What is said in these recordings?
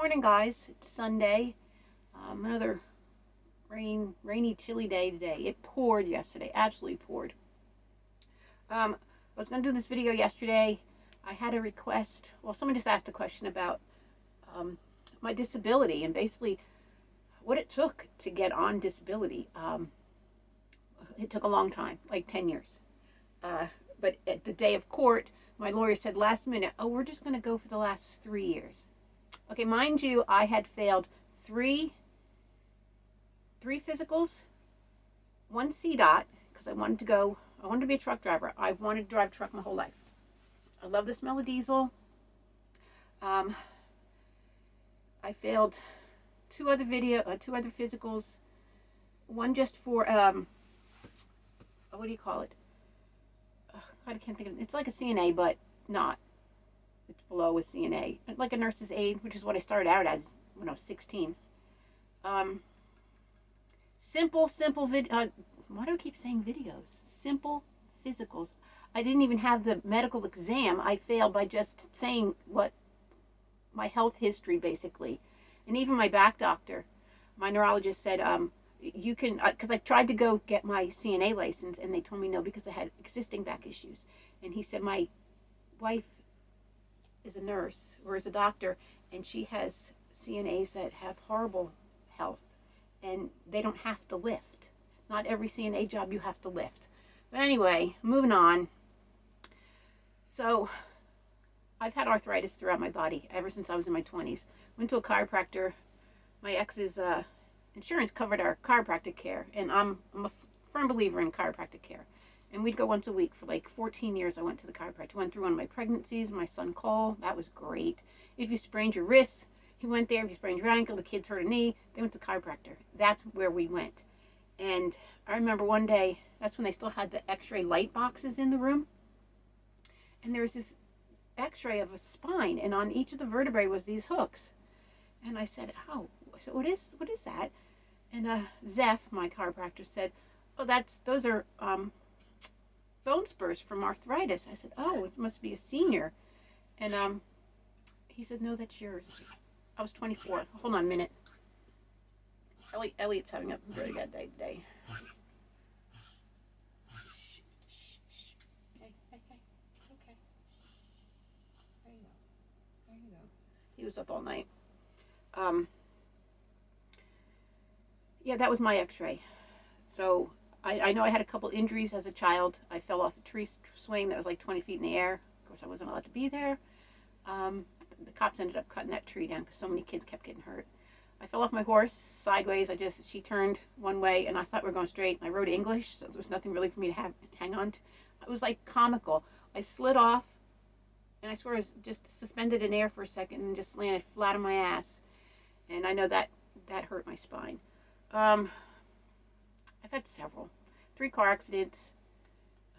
Morning, guys. It's Sunday. Another rainy, chilly day today. It poured yesterday. Absolutely poured. I was going to do this video yesterday. I had a request. Well, someone just asked a question about my disability and basically what it took to get on disability. It took a long time, like 10 years. But at the day of court, my lawyer said last minute, oh, we're just going to go for the last 3 years. Okay, mind you, I had failed three physicals, one CDOT, because I wanted to be a truck driver. I've wanted to drive a truck my whole life. I love the smell of diesel. I failed two other physicals, one just for, what do you call it? I can't think of it. It's like a CNA, but not. It's below a CNA, like a nurse's aide, which is what I started out as when I was 16. Simple why do I keep saying videos? Simple physicals. I didn't even have the medical exam. I failed by just saying what my health history, basically. And even my back doctor, my neurologist said, you can, because I tried to go get my CNA license, and they told me no because I had existing back issues. And he said, my wife is a nurse or is a doctor, and she has CNAs that have horrible health, and they don't have to lift. Not every CNA job you have to lift. But anyway, moving on. So I've had arthritis throughout my body ever since I was in my 20s. Went to a chiropractor. My ex's insurance covered our chiropractic care, and I'm a firm believer in chiropractic care. And we'd go once a week for like 14 years. I went to the chiropractor. Went through one of my pregnancies, my son Cole. That was great. If you sprained your wrist, he went there. If you sprained your ankle, the kids hurt a knee, they went to the chiropractor. That's where we went. And I remember one day, that's when they still had the x-ray light boxes in the room. And there was this x-ray of a spine, and on each of the vertebrae was these hooks. And I said, oh, so what is that? And Zeph, my chiropractor, said, oh, those are bone spurs from arthritis. I said, oh, it must be a senior. And he said, no, that's yours. I was 24. Hold on a minute. Elliot's having a very bad day today. Shh, shh, shh. Hey. Okay. There you go. He was up all night. Yeah, that was my x-ray. So I know I had a couple injuries as a child. I fell off a tree swing that was like 20 feet in the air. Of course, I wasn't allowed to be there. The cops ended up cutting that tree down because so many kids kept getting hurt. I fell off my horse sideways. She turned one way, and I thought we were going straight. I wrote English, so there was nothing really for me to hang on to. It was like comical. I slid off, and I swear I was just suspended in air for a second and just landed flat on my ass. And I know that hurt my spine. I've had several. 3 car accidents,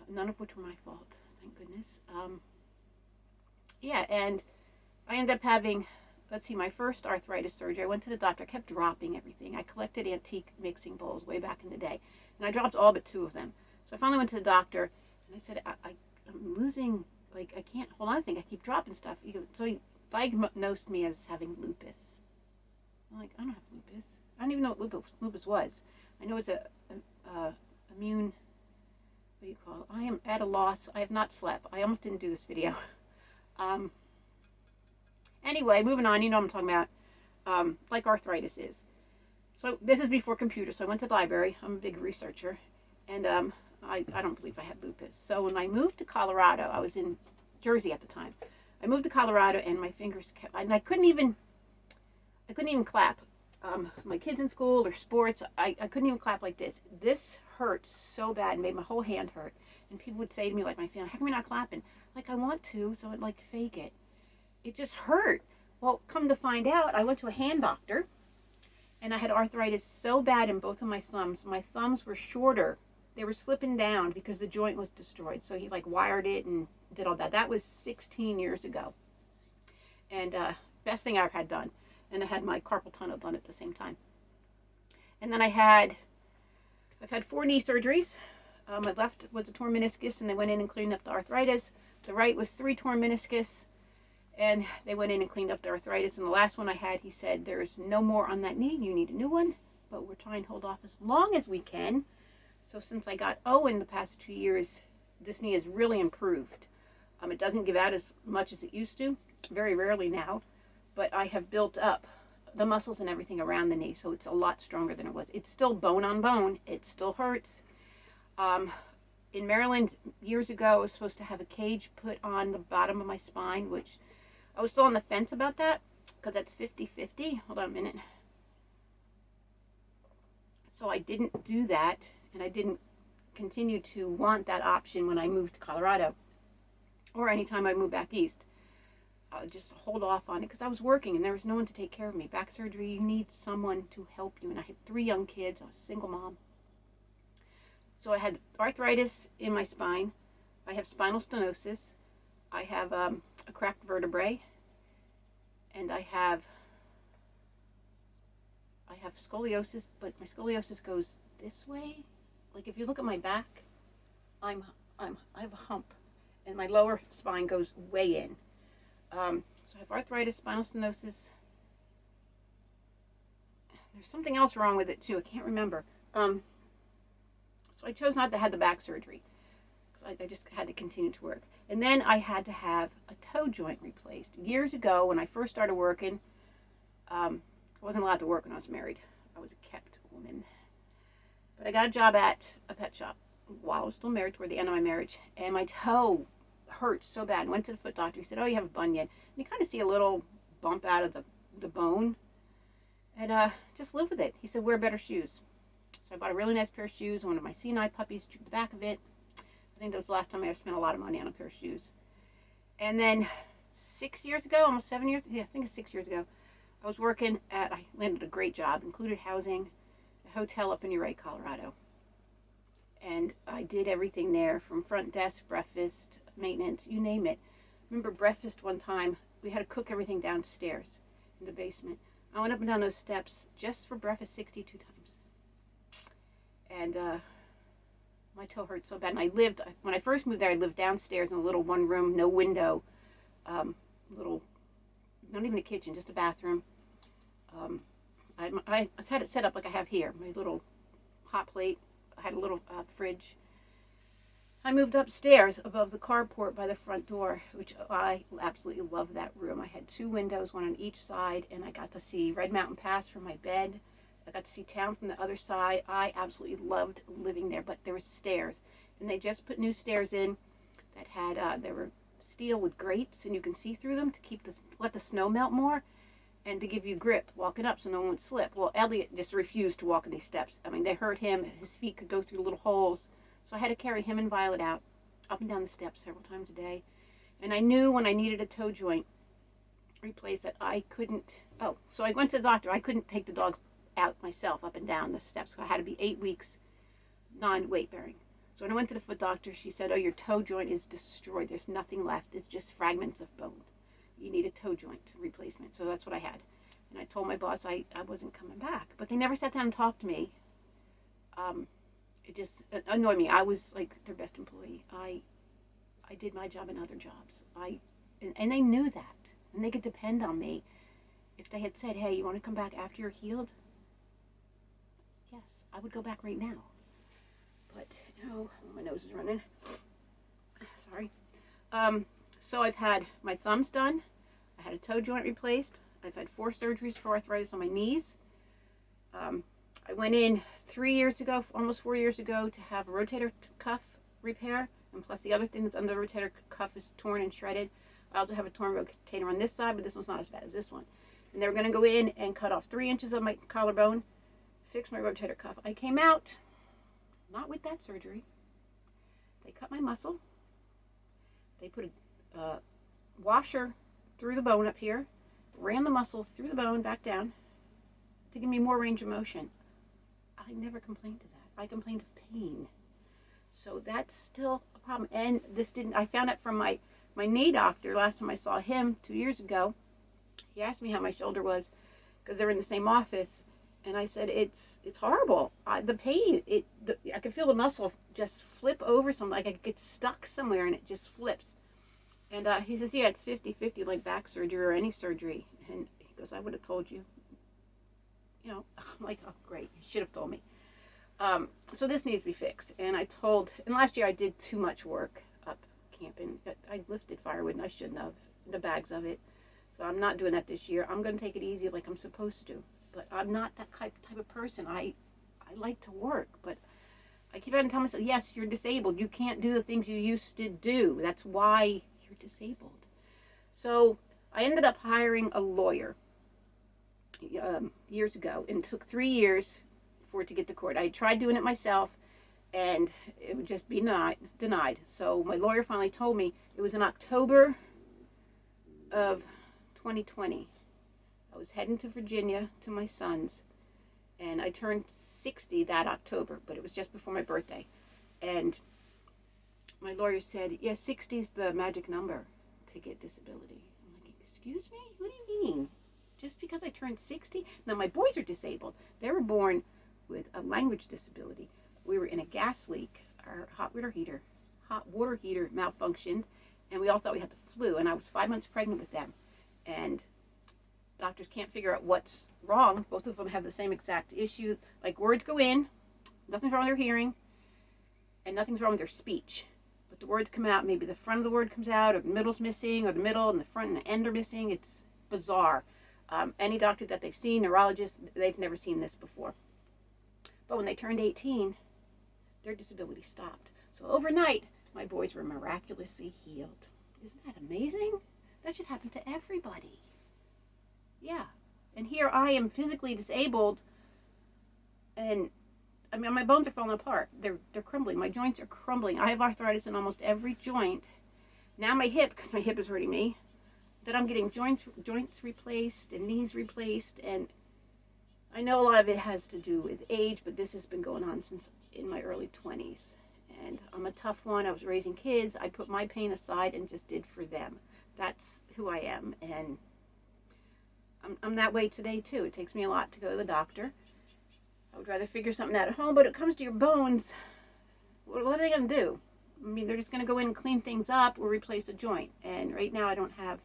none of which were my fault, thank goodness. Yeah, and I ended up having, my first arthritis surgery. I went to the doctor. I kept dropping everything. I collected antique mixing bowls way back in the day, and I dropped all but 2 of them. So I finally went to the doctor, and I said, I'm losing, I can't hold on to things. I keep dropping stuff. So he diagnosed me as having lupus. I'm like, I don't have lupus. I don't even know what lupus was. I know it's a immune, what do you call it? I am at a loss. I have not slept. I almost didn't do this video. Anyway, moving on, you know what I'm talking about, like arthritis is. So this is before computers, so I went to the library. I'm a big researcher, and I don't believe I had lupus. So when I moved to Colorado, I was in Jersey at the time. I moved to Colorado, and my fingers kept, and I couldn't even clap. My kids in school or sports, I couldn't even clap like this. This hurt so bad and made my whole hand hurt. And people would say to me, like my family, how come you're not clapping? Like, I want to, so I'd fake it. It just hurt. Well, come to find out, I went to a hand doctor, and I had arthritis so bad in both of my thumbs. My thumbs were shorter. They were slipping down because the joint was destroyed. So he wired it and did all that. That was 16 years ago. And best thing I ever had done. And I had my carpal tunnel done at the same time. And then I've had 4 knee surgeries. My left was a torn meniscus, and they went in and cleaned up the arthritis. The right was 3 torn meniscus, And they went in and cleaned up the arthritis. And the last one I had, he said, there's no more on that knee. You need a new one. But we're trying to hold off as long as we can. So since I got Owen the past 2 years, this knee has really improved. It doesn't give out as much as it used to, very rarely now. But I have built up the muscles and everything around the knee, so it's a lot stronger than it was. It's still bone on bone. It still hurts. In Maryland, years ago, I was supposed to have a cage put on the bottom of my spine, which I was still on the fence about that, because that's 50-50. Hold on a minute. So I didn't do that, and I didn't continue to want that option when I moved to Colorado, or anytime I moved back east. Just hold off on it, because I was working, and there was no one to take care of me. Back surgery, you need someone to help you, and I had 3 young kids. I was a single mom. So I had arthritis in my spine. I have spinal stenosis. I have a cracked vertebrae, and I have scoliosis, but my scoliosis goes this way. Like if you look at my back, I have a hump, and my lower spine goes way in. So I have arthritis, spinal stenosis. There's something else wrong with it too. I can't remember. So I chose not to have the back surgery. I just had to continue to work. And then I had to have a toe joint replaced. Years ago, when I first started working, I wasn't allowed to work when I was married. I was a kept woman. But I got a job at a pet shop while I was still married, toward the end of my marriage. And my toe hurt so bad. I went to the foot doctor. He said, oh, you have a bunion. And you kind of see a little bump out of the bone. And just live with it. He said, wear better shoes. So I bought a really nice pair of shoes. One of my Sinai puppies chewed the back of it. I think that was the last time I ever spent a lot of money on a pair of shoes. And then 6 years ago, almost 7 years, yeah, I think it's 6 years ago, I was working I landed a great job, included housing, a hotel up in Uray, Colorado. And I did everything there, from front desk, breakfast, maintenance, you name it. Remember breakfast one time, we had to cook everything downstairs in the basement. I went up and down those steps just for breakfast 62 times. And my toe hurt so bad. And when I first moved there, I lived downstairs in a little one room, no window, little, not even a kitchen, just a bathroom. I had it set up like I have here, my little hot plate. I had a little fridge. I moved upstairs above the carport by the front door, which I absolutely love that room. I had 2 windows, one on each side, and I got to see Red Mountain Pass from my bed. I got to see town from the other side. I absolutely loved living there, but there were stairs, and they just put new stairs in that had they were steel with grates, and you can see through them to let the snow melt more, and to give you grip walking up so no one would slip. Well, Elliot just refused to walk in these steps. I mean, they hurt him. His feet could go through little holes, so I had to carry him and Violet out, up and down the steps several times a day. And I knew when I needed a toe joint replaced that I couldn't. Oh, so I went to the doctor. I couldn't take the dogs out myself up and down the steps. So I had to be 8 weeks non-weight bearing. So when I went to the foot doctor, she said, oh, your toe joint is destroyed. There's nothing left. It's just fragments of bone. You need a toe joint replacement. So that's what I had. And I told my boss I wasn't coming back. But they never sat down and talked to me. It just annoyed me. I was like their best employee. I did my job in other jobs. And they knew that. And they could depend on me. If they had said, hey, you want to come back after you're healed? Yes, I would go back right now. But, my nose is running. Sorry. So I've had my thumbs done. I had a toe joint replaced. I've had 4 surgeries for arthritis on my knees. I went in 3 years ago, almost 4 years ago, to have a rotator cuff repair. And plus the other thing that's under the rotator cuff is torn and shredded. I also have a torn rotator on this side, but this one's not as bad as this one. And they were going to go in and cut off 3 inches of my collarbone, fix my rotator cuff. I came out, not with that surgery. They cut my muscle. They put a washer through the bone up here, ran the muscle through the bone back down to give me more range of motion. I never complained of that. I complained of pain. So that's still a problem. And I found out from my knee doctor last time I saw him 2 years ago. He asked me how my shoulder was because they're in the same office. And I said, it's horrible. The pain, I could feel the muscle just flip over something, like I get stuck somewhere and it just flips. And he says, yeah, it's 50-50, like back surgery or any surgery. And he goes, I would have told you. You know, I'm like, oh, great. You should have told me. So this needs to be fixed. And last year I did too much work up camping. I lifted firewood and I shouldn't have, the bags of it. So I'm not doing that this year. I'm going to take it easy like I'm supposed to. But I'm not that type of person. I like to work, but I keep on telling myself, yes, you're disabled. You can't do the things you used to do. That's why you're disabled. So I ended up hiring a lawyer years ago, and it took 3 years for it to get to court. I tried doing it myself, and it would just be denied. So my lawyer finally told me, it was in October of 2020. I was heading to Virginia to my son's, and I turned 60 that October, but it was just before my birthday. And my lawyer said, yeah, 60 is the magic number to get disability. I'm like, excuse me? What do you mean? Just because I turned 60? Now, my boys are disabled. They were born with a language disability. We were in a gas leak. Our hot water heater malfunctioned, and we all thought we had the flu, and I was 5 months pregnant with them. And doctors can't figure out what's wrong. Both of them have the same exact issue. Like, words go in, nothing's wrong with their hearing, and nothing's wrong with their speech. But the words come out, maybe the front of the word comes out, or the middle's missing, or the middle and the front and the end are missing. It's bizarre. Any doctor that they've seen, neurologist, they've never seen this before. But when they turned 18, their disability stopped. So overnight, my boys were miraculously healed. Isn't that amazing? That should happen to everybody. Yeah. And here I am physically disabled, and I mean, my bones are falling apart. They're crumbling. My joints are crumbling. I have arthritis in almost every joint. Now my hip, because my hip is hurting me, that I'm getting joints replaced and knees replaced, and I know a lot of it has to do with age, but this has been going on since in my early 20s. And I'm a tough one. I was raising kids. I put my pain aside and just did for them. That's who I am, and I'm that way today too. It takes me a lot to go to the doctor. I would rather figure something out at home, but it comes to your bones. What are they going to do? I mean, they're just going to go in and clean things up or replace a joint. And right now I don't have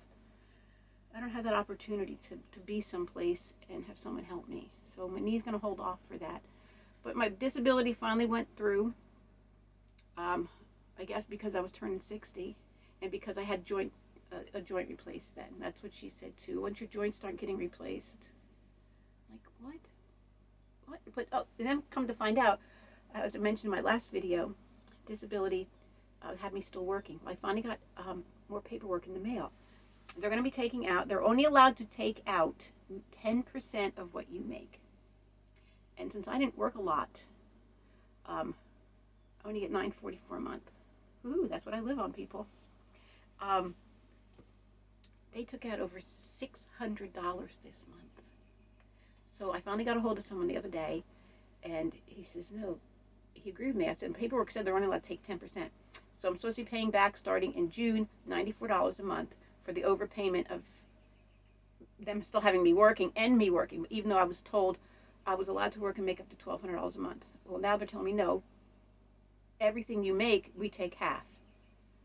that opportunity to be someplace and have someone help me. So my knee's going to hold off for that. But my disability finally went through, I guess because I was turning 60 and because I had a joint replaced then. That's what she said too. Once your joints start getting replaced. Like, what? But, and then come to find out, as I mentioned in my last video, disability had me still working. I finally got more paperwork in the mail. They're going to be taking out, they're only allowed to take out 10% of what you make. And since I didn't work a lot, I only get $9.44 a month. Ooh, that's what I live on, people. They took out over $600 this month. So I finally got a hold of someone the other day, and he says, no, he agreed with me. I said, paperwork said they're only allowed to take 10%. So I'm supposed to be paying back starting in June, $94 a month for the overpayment of them still having me working and me working, even though I was told I was allowed to work and make up to $1,200 a month. Well, now they're telling me, no, everything you make, we take half.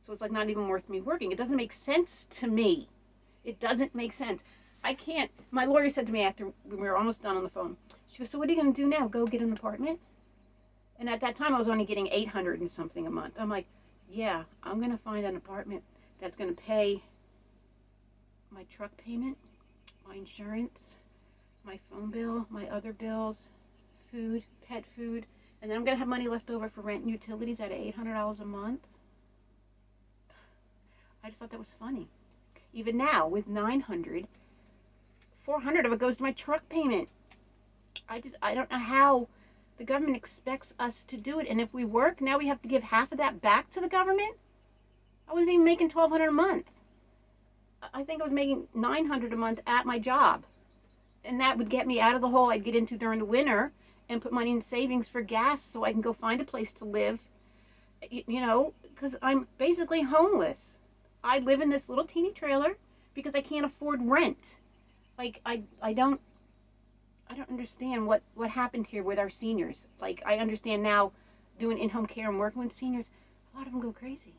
So it's like not even worth me working. It doesn't make sense to me. It doesn't make sense. I can't. My lawyer said to me after we were almost done on the phone, she goes, so what are you going to do now? Go get an apartment? And at that time, I was only getting $800 and something a month. I'm like, yeah, I'm going to find an apartment that's going to pay my truck payment, my insurance, my phone bill, my other bills, food, pet food, and then I'm going to have money left over for rent and utilities at $800 a month. I just thought that was funny. Even now, with $900, $400 of it goes to my truck payment. I don't know how the government expects us to do it. And if we work, now we have to give half of that back to the government? I wasn't even making $1,200 a month. I think I was making $900 a month at my job. And that would get me out of the hole I'd get into during the winter and put money in savings for gas so I can go find a place to live, you know, because I'm basically homeless. I live in this little teeny trailer because I can't afford rent. Like, I don't understand what happened here with our seniors. Like, I understand now doing in-home care and working with seniors, a lot of them go crazy.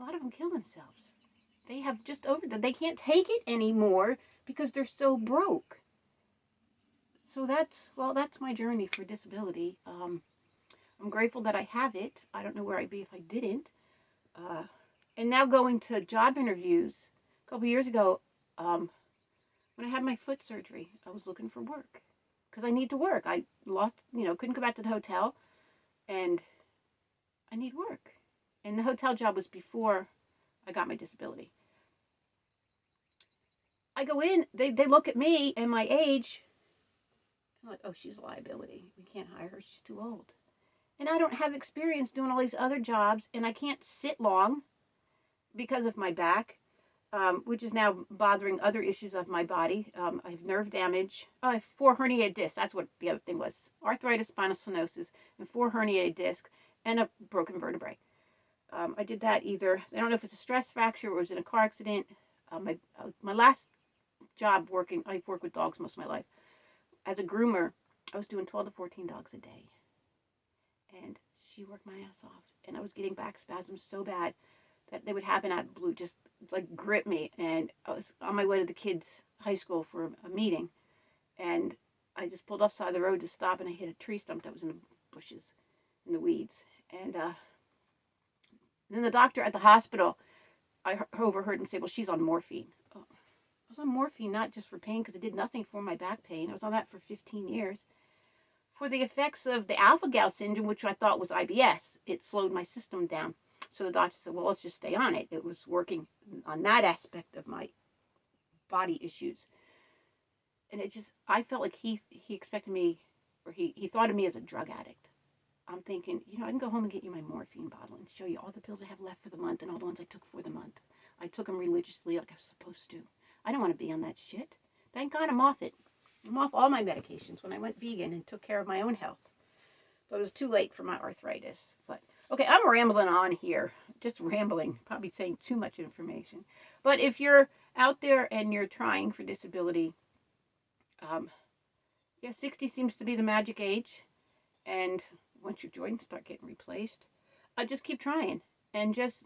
a lot of them kill themselves. They have just they can't take it anymore because they're so broke. So that's my journey for disability. I'm grateful that I have it. I don't know where I'd be if I didn't. And now going to job interviews. A couple years ago, when I had my foot surgery, I was looking for work because I need to work. I lost, couldn't go back to the hotel, and I need work. And the hotel job was before I got my disability. I go in, they look at me and my age. I'm like, oh, she's a liability. We can't hire her. She's too old. And I don't have experience doing all these other jobs, and I can't sit long because of my back, which is now bothering other issues of my body. I have nerve damage. I have 4 herniated discs. That's what the other thing was. Arthritis, spinal stenosis, and 4 herniated discs, and a broken vertebrae. I did that either, I don't know if it's a stress fracture or it was in a car accident. My last job working, I've worked with dogs most of my life. As a groomer, I was doing 12 to 14 dogs a day. And she worked my ass off. And I was getting back spasms so bad that they would happen out of the blue, just like grip me. And I was on my way to the kids' high school for a meeting. And I just pulled off side of the road to stop, and I hit a tree stump that was in the bushes, in the weeds. And then the doctor at the hospital, I overheard him say, well, she's on morphine. Oh, I was on morphine not just for pain, because it did nothing for my back pain. I was on that for 15 years. For the effects of the alpha-gal syndrome, which I thought was IBS, it slowed my system down. So the doctor said, well, let's just stay on it. It was working on that aspect of my body issues. And it just, I felt like he expected me, or he thought of me as a drug addict. I'm thinking, I can go home and get you my morphine bottle and show you all the pills I have left for the month and all the ones I took for the month. I took them religiously like I was supposed to. I don't want to be on that shit. Thank God I'm off it. I'm off all my medications when I went vegan and took care of my own health. But it was too late for my arthritis. But okay, I'm rambling on here. Just rambling. Probably saying too much information. But if you're out there and you're trying for disability, 60 seems to be the magic age. And once your joints start getting replaced, just keep trying. And just,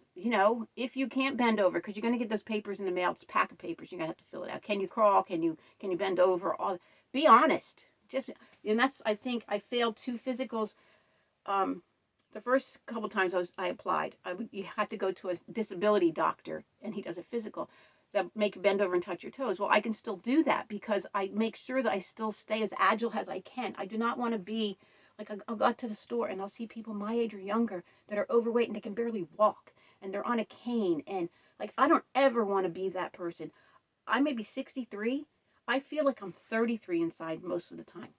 if you can't bend over, because you're going to get those papers in the mail, it's a pack of papers, you're going to have to fill it out. Can you crawl? Can you bend over? Be honest. And that's, I think, I failed 2 physicals. The first couple times I applied, you had to go to a disability doctor, and he does a physical that make you bend over and touch your toes. Well, I can still do that because I make sure that I still stay as agile as I can. I do not want to be like, I'll go to the store and I'll see people my age or younger that are overweight and they can barely walk and they're on a cane. And like, I don't ever want to be that person. I may be 63. I feel like I'm 33 inside most of the time.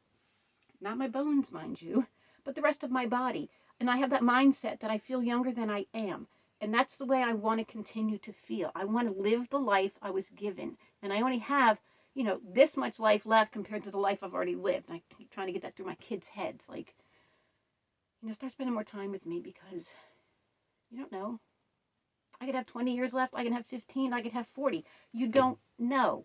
Not my bones, mind you, but the rest of my body. And I have that mindset that I feel younger than I am. And that's the way I want to continue to feel. I want to live the life I was given. And I only have, this much life left compared to the life I've already lived. I keep trying to get that through my kids' heads. Like, start spending more time with me because you don't know. I could have 20 years left. I can have 15. I could have 40. You don't know.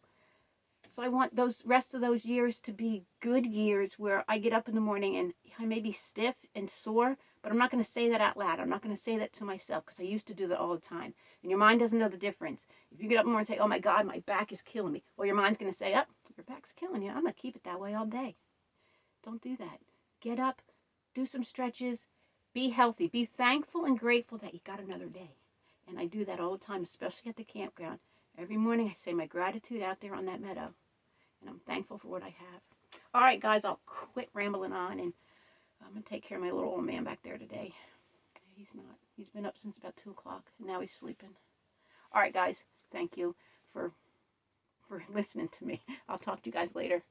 So I want those rest of those years to be good years where I get up in the morning and I may be stiff and sore, but I'm not going to say that out loud. I'm not going to say that to myself because I used to do that all the time. And your mind doesn't know the difference. If you get up in the morning and say, oh my God, my back is killing me. Well, your mind's going to say, oh, your back's killing you. I'm going to keep it that way all day. Don't do that. Get up, do some stretches, be healthy. Be thankful and grateful that you got another day. And I do that all the time, especially at the campground. Every morning I say my gratitude out there on that meadow. And I'm thankful for what I have. All right, guys, I'll quit rambling on, and I'm going to take care of my little old man back there today. He's not. He's been up since about 2 o'clock, and now he's sleeping. All right, guys, thank you for listening to me. I'll talk to you guys later.